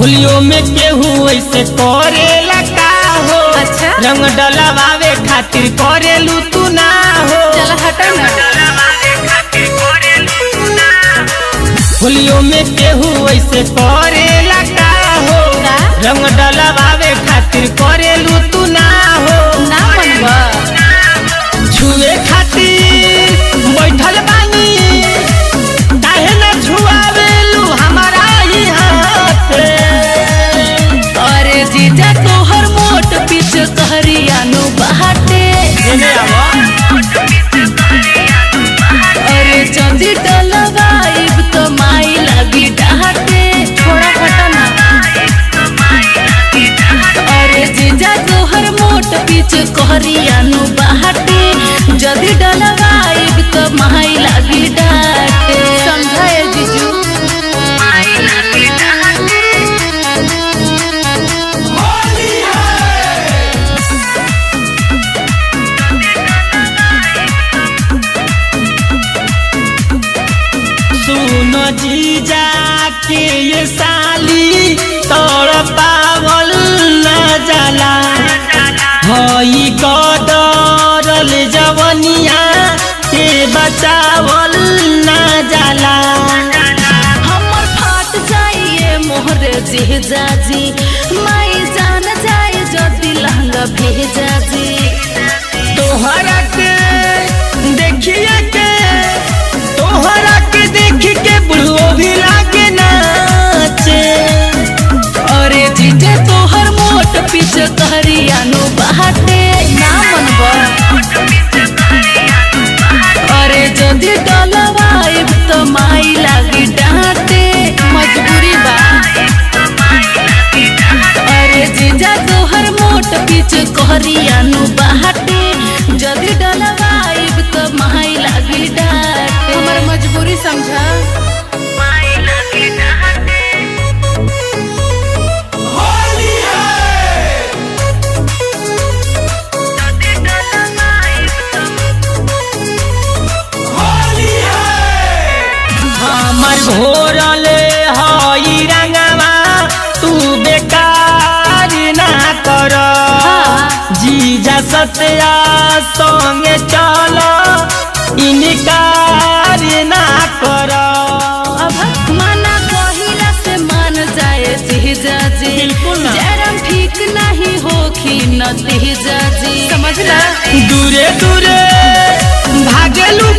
होलियो में केहू ऐसे करेला का हो। अच्छा? रंग डलवावे खातिर करेलू तू ना हो। चल हटा ना। होलियो में केहू ऐसे करेला का हो। रंग डलवावे खातिर करेलू तू ना हो। ना मनवा छुए खातिर बैठल बानी काहे ना छुआवेलू हमारा ही हाथ। अरे जीजा तोहर मोट पीछ कहरिया नु बहाटे। अरे चंदी डलवाइब तो माई लगी डाटे। थोड़ा हटा ना। अरे जीजा तोहर मोट पीछ कहरिया नु बहाटे। जदी डलवाइब तो माई लगी डाटे। समझाए जीजू सुनो जीजा के ये साली तोड़ पावल न जाला। हई गदरल जवनिया के बचावल न जाला। हमर फाट जाइए मोहरे जीजा जी। माई जान जाए जदी लहंगा भेजा जी। तोहरा के देखिए के तोहरा के देख के बुढ़ो भी लागे नाचे। अरे जीजा तोहर मोट पीछ कहरिया नु बहाटे। ना मनवा अरे जदी डलवाइब तो माई लागी डांटे। मजबूरी बा। अरे जीजा तोहर मोट पीछ कहरिया नु बहाटे। जदी डलवाइब तो माई लागी डांटे। हमर मजबूरी समझा। हमर घोरल हई रंगवा तू बेकार ना कर। जीजा सत्या संगे चल इनकार ना कर। अब मना कहिला से मान जाए जीजा जी। बिल्कुल ना। जरम ठीक नहीं होखी न जीजा जी। समझला दूरे दूरे भागेलू